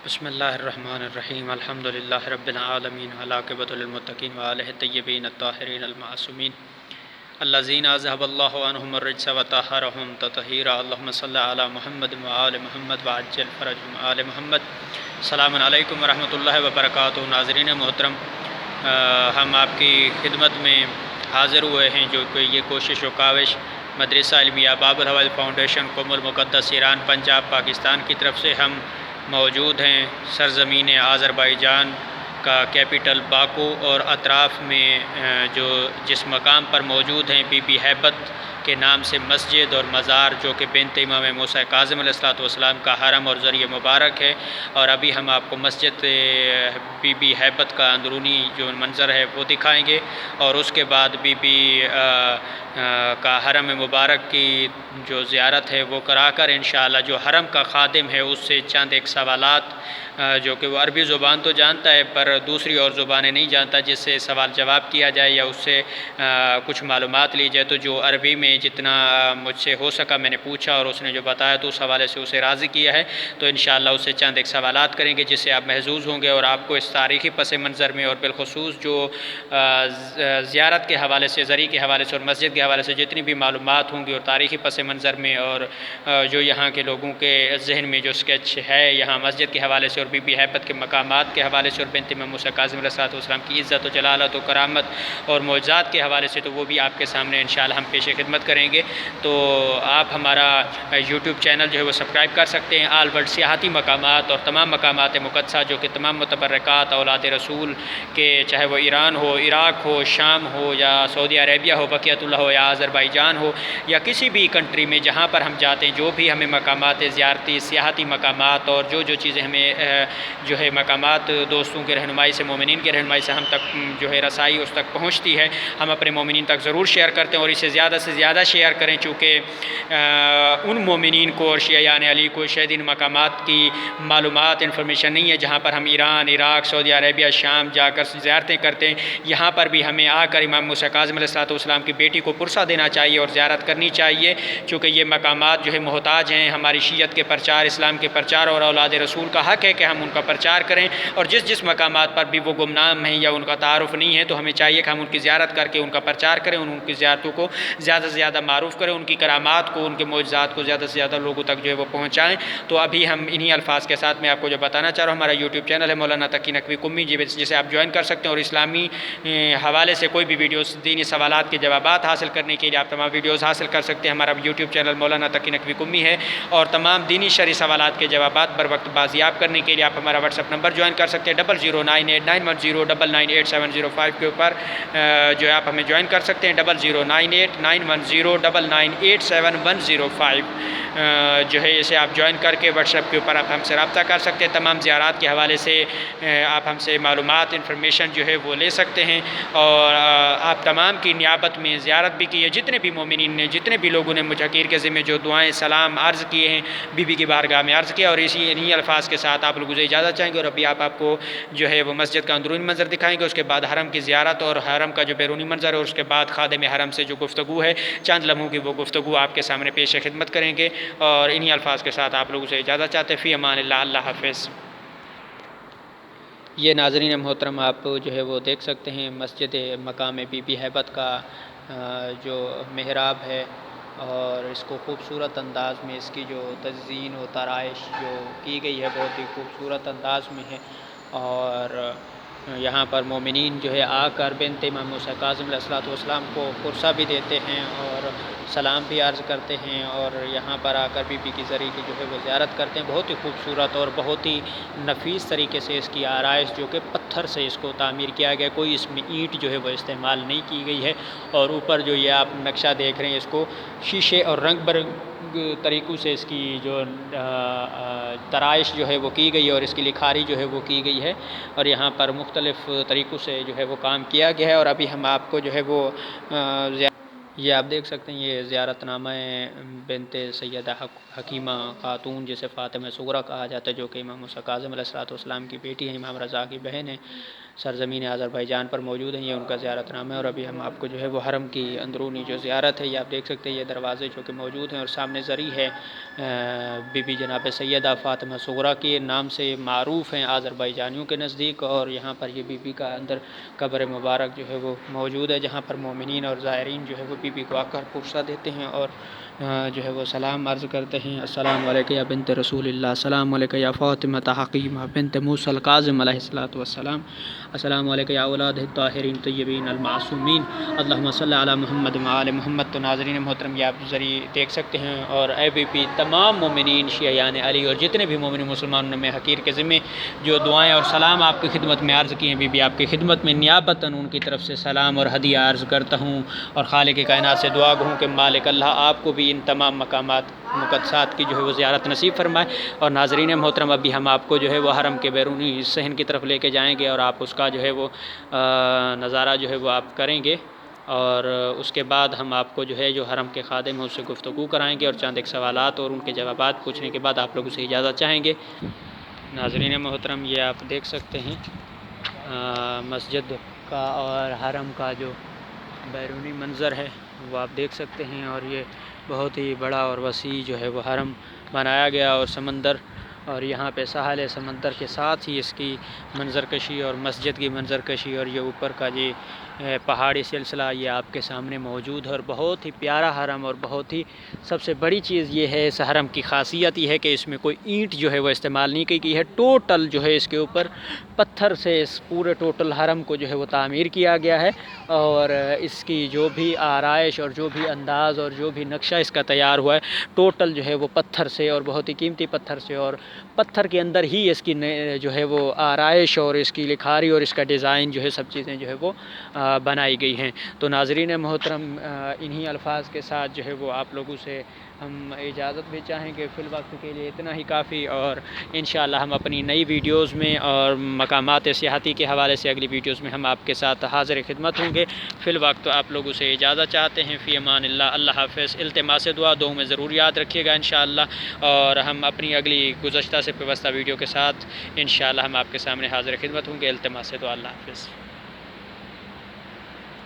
بسم اللہ الرحمن الرحیم الحمدللہ رب العالمین والعاقبۃ للمتقین وآلہ الطیبین الطاہرین المعصومین الذین اذھب اللہ عنہم الرجس وطہرہم تطہیرا اللہم صلی علی محمد وآل محمد وعجل فرجہم آل محمد۔ السلام علیکم ورحمۃ اللہ وبرکاتہ۔ ناظرین محترم، ہم آپ کی خدمت میں حاضر ہوئے ہیں جو کہ یہ کوشش و کاوش مدرسہ علمیہ باب الحول فاؤنڈیشن قم المقدس ایران پنجاب پاکستان کی طرف سے ہم موجود ہیں سرزمین آذربائیجان کا کیپٹل باکو اور اطراف میں جو جس مقام پر موجود ہیں بی بی ہیبت کے نام سے مسجد اور مزار، جو کہ بنت امام موسیٰ کاظم علیہ السلام کا حرم اور ذریعہ مبارک ہے۔ اور ابھی ہم آپ کو مسجد بی بی ہیبت کا اندرونی جو منظر ہے وہ دکھائیں گے، اور اس کے بعد بی بی کا حرم مبارک کی جو زیارت ہے وہ کرا کر انشاءاللہ جو حرم کا خادم ہے اس سے چند ایک سوالات جو کہ وہ عربی زبان تو جانتا ہے پر دوسری اور زبانیں نہیں جانتا، جس سے سوال جواب کیا جائے یا اس سے کچھ معلومات لی جائے۔ تو جو عربی میں جتنا مجھ سے ہو سکا میں نے پوچھا اور اس نے جو بتایا تو اس حوالے سے اسے راضی کیا ہے، تو انشاءاللہ اس سے چند ایک سوالات کریں گے جس سے آپ محظوظ ہوں گے، اور آپ کو اس تاریخی پس منظر میں اور بالخصوص جو زیارت کے حوالے سے، زرعی کے حوالے سے اور مسجد کے حوالے سے جتنی بھی معلومات ہوں گی اور تاریخی پس منظر میں، اور جو یہاں کے لوگوں کے ذہن میں جو اسکیچ ہے یہاں مسجد کے حوالے سے اور بی بی ہیبت کے مقامات کے حوالے سے اور بنت امام موسیٰ کاظم علیہ السلام کی عزت و جلالت و کرامت اور معجزات کے حوالے سے، تو وہ بھی آپ کے سامنے انشاءاللہ ہم پیش خدمت کریں گے۔ تو آپ ہمارا یوٹیوب چینل جو ہے وہ سبسکرائب کر سکتے ہیں۔ آل ورلڈ سیاحتی مقامات اور تمام مقامات مقدسہ جو کہ تمام متبرکات اولاد رسول کے، چاہے وہ ایران ہو، عراق ہو، شام ہو، یا سعودی عربیہ ہو، بقیت اللہ ہو، یا آذربائیجان ہو، یا کسی بھی کنٹری میں جہاں پر ہم جاتے ہیں، جو بھی ہمیں مقامات زیارتی سیاحتی مقامات اور جو چیزیں ہمیں جو ہے مقامات دوستوں کے رہنمائی سے، مومنین کے رہنمائی سے ہم تک جو ہے رسائی اس تک پہنچتی ہے، ہم اپنے مومنین تک ضرور شیئر کرتے ہیں، اور اسے زیادہ سے زیادہ شیئر کریں، چونکہ ان مومنین کو اور شیعان علی کو شاید ان مقامات کی معلومات انفارمیشن نہیں ہے جہاں پر ہم ایران، عراق، سعودی عربیہ، شام جا کر زیارتیں کرتے ہیں۔ یہاں پر بھی ہمیں آ کر امام موسیٰ کاظم علیہ السلام کی بیٹی کو پرسہ دینا چاہیے اور زیارت کرنی چاہیے، چونکہ یہ مقامات جو ہے محتاج ہیں ہماری شیعت کے پرچار، اسلام کے پرچار، اور اولاد رسول کا حق ہے کہ ہم ان کا پرچار کریں، اور جس مقامات پر بھی وہ گمنام ہیں یا ان کا تعارف نہیں ہے تو ہمیں چاہیے کہ ہم ان کی زیارت کر کے ان کا پرچار کریں، ان کی زیارتوں کو زیادہ سے زیادہ معروف کریں، ان کی کرامات کو، ان کے معجزات کو زیادہ سے زیادہ لوگوں تک جو ہے وہ پہنچائیں۔ تو ابھی ہم انہی الفاظ کے ساتھ میں آپ کو جو بتانا چاہ رہا ہوں، ہمارا یوٹیوب چینل ہے مولانا تقی نقوی قمی، جسے آپ جوائن کر سکتے ہیں، اور اسلامی حوالے سے کوئی بھی ویڈیوز، دینی سوالات کے جوابات حاصل کرنے کے لیے آپ تمام ویڈیوز حاصل کر سکتے ہیں۔ ہمارا یوٹیوب چینل مولانا تقی نقوی قمی ہے، اور تمام دینی شرعی سوالات کے جوابات بر وقت بازیاب کرنے کے لیے آپ ہمارا واٹس ایپ نمبر جوائن کر سکتے ہیں 009891099705 کے اوپر جو ہے آپ ہمیں جوائن کر سکتے ہیں 009891099705 جو ہے اسے آپ جوائن کر کے واٹس ایپ کے اوپر آپ ہم سے رابطہ کر سکتے ہیں۔ تمام زیارات کے حوالے سے آپ ہم سے معلومات، انفارمیشن جو ہے وہ لے سکتے ہیں، اور آپ تمام کی نیابت میں زیارت بھی کی ہے۔ جتنے بھی مومنین نے، جتنے بھی لوگوں نے مجھ حقیر کے ذمہ جو دعائیں سلام عرض کیے ہیں بی بی کی بارگاہ میں عرض کیا، اور انہی الفاظ کے ساتھ آپ لوگوں سے اجازت چاہیں گے، اور ابھی آپ کو جو ہے وہ مسجد کا اندرونی منظر دکھائیں گے، اس کے بعد حرم کی زیارت اور حرم کا جو بیرونی منظر ہے، اور اس کے بعد خادم حرم سے جو گفتگو ہے چند لمحوں کی وہ گفتگو آپ کے سامنے پیش خدمت کریں گے، اور انہی الفاظ کے ساتھ آپ لوگوں سے اجازت چاہتے ہیں۔ فی امان اللہ، اللہ حافظ۔ یہ ناظرین محترم آپ جو ہے وہ دیکھ سکتے ہیں مسجد مقام بی بی ہیبت کا جو محراب ہے، اور اس کو خوبصورت انداز میں اس کی جو تزئین و ترائش جو کی گئی ہے بہت ہی خوبصورت انداز میں ہے، اور یہاں پر مومنین جو ہے آ کر بنت امام موسیٰ کاظم علیہ السلام کو پرسہ بھی دیتے ہیں اور سلام بھی عرض کرتے ہیں، اور یہاں پر آ کر بی بی کی زری کی جو ہے وہ زیارت کرتے ہیں۔ بہت ہی خوبصورت اور بہت ہی نفیس طریقے سے اس کی آرائش جو کہ پتھر سے اس کو تعمیر کیا گیا، کوئی اس میں اینٹ جو ہے وہ استعمال نہیں کی گئی ہے، اور اوپر جو یہ آپ نقشہ دیکھ رہے ہیں اس کو شیشے اور رنگ برنگ طریقوں سے اس کی جو ترائش جو ہے وہ کی گئی ہے، اور اس کی لکھاری جو ہے وہ کی گئی ہے، اور یہاں پر مختلف طریقوں سے جو ہے وہ کام کیا گیا ہے۔ اور ابھی ہم آپ کو جو ہے وہ یہ آپ دیکھ سکتے ہیں یہ زیارت نامہ بنت سیدہ حکیمہ خاتون جسے فاطمہ صغریٰ کہا جاتا ہے، جو کہ امام موسیٰ کاظم علیہ السلام کی بیٹی ہیں، امام رضا کی بہن ہیں، سرزمین آذربائیجان پر موجود ہیں، یہ ان کا زیارت نامہ ہے۔ اور ابھی ہم آپ کو جو ہے وہ حرم کی اندرونی جو زیارت ہے یہ آپ دیکھ سکتے ہیں، یہ دروازے جو کہ موجود ہیں، اور سامنے زری ہے بی بی جناب سیدہ فاطمہ صغریٰ کے نام سے معروف ہیں آذربائیجانیوں کے نزدیک، اور یہاں پر یہ بی بی کا اندر قبر مبارک جو ہے وہ موجود ہے، جہاں پر مومنین اور زائرین جو ہے وہ بی بی کو آ کر پرسہ دیتے ہیں اور جو ہے وہ سلام عرض کرتے ہیں، السلام علیکم یا بنت رسول اللہ، السلام علیکم یا فاطمہ حکیمہ بنت موسیٰ الکاظم علیہ السلام، السلام علیکم یا اولاد الطاہرین طیبین المعصومین، اللہم صلی علی محمد وآل محمد۔ تو ناظرین محترم یہ آپ ذریعے دیکھ سکتے ہیں، اور اے بی پی تمام مومنین شیعیان علی اور جتنے بھی مومن مسلمانوں میں حقیر کے ذمے جو دعائیں اور سلام آپ کی خدمت میں عرض کیے ہیں، بی بی آپ کی خدمت میں نیابتاً ان کی طرف سے سلام اور ہدیہ عرض کرتا ہوں، اور خالق کائنات سے دعا گو ہوں کہ مالک اللہ آپ کو بھی ان تمام مقامات مقدسات کی جو ہے وہ زیارت نصیب فرمائے۔ اور ناظرین محترم ابھی ہم آپ کو جو ہے وہ حرم کے بیرونی صحن کی طرف لے کے جائیں گے، اور آپ اس کا جو ہے وہ نظارہ جو ہے وہ آپ کریں گے، اور اس کے بعد ہم آپ کو جو ہے جو حرم کے خادم ہیں اس سے گفتگو کرائیں گے، اور چند ایک سوالات اور ان کے جوابات پوچھنے کے بعد آپ لوگوں سے اجازت چاہیں گے۔ ناظرین محترم یہ آپ دیکھ سکتے ہیں مسجد کا اور حرم کا جو بیرونی منظر ہے وہ آپ دیکھ سکتے ہیں، اور یہ بہت ہی بڑا اور وسیع جو ہے وہ حرم بنایا گیا، اور سمندر اور یہاں پہ ساحل سمندر کے ساتھ ہی اس کی منظر کشی اور مسجد کی منظر کشی اور یہ اوپر کا یہ پہاڑی سلسلہ یہ آپ کے سامنے موجود ہے، اور بہت ہی پیارا حرم، اور بہت ہی سب سے بڑی چیز یہ ہے اس حرم کی خاصیت یہ ہے کہ اس میں کوئی اینٹ جو ہے وہ استعمال نہیں کی گئی ہے، ٹوٹل جو ہے اس کے اوپر پتھر سے اس پورے ٹوٹل حرم کو جو ہے وہ تعمیر کیا گیا ہے، اور اس کی جو بھی آرائش اور جو بھی انداز اور جو بھی نقشہ اس کا تیار ہوا ہے ٹوٹل جو ہے وہ پتھر سے، اور بہت ہی قیمتی پتھر سے، اور پتھر کے اندر ہی اس کی جو ہے وہ آرائش اور اس کی لکھاری اور اس کا ڈیزائن جو ہے سب چیزیں جو ہے وہ بنائی گئی ہیں۔ تو ناظرین محترم انہی الفاظ کے ساتھ جو ہے وہ آپ لوگوں سے ہم اجازت بھی چاہیں گے، فی الوقت کے لیے اتنا ہی کافی، اور انشاءاللہ ہم اپنی نئی ویڈیوز میں اور مقامات سیاحتی کے حوالے سے اگلی ویڈیوز میں ہم آپ کے ساتھ حاضر خدمت ہوں گے۔ فی الوقت آپ لوگوں سے اجازت چاہتے ہیں، فی امان اللہ، اللہ حافظ۔ التماس دعا دعاؤں میں ضرور یاد رکھیے گا انشاءاللہ، اور ہم اپنی اگلی گزشتہ سے پیوستہ ویڈیو کے ساتھ انشاءاللہ ہم آپ کے سامنے حاضر خدمت ہوں گے۔ التماس دعا، اللہ حافظ۔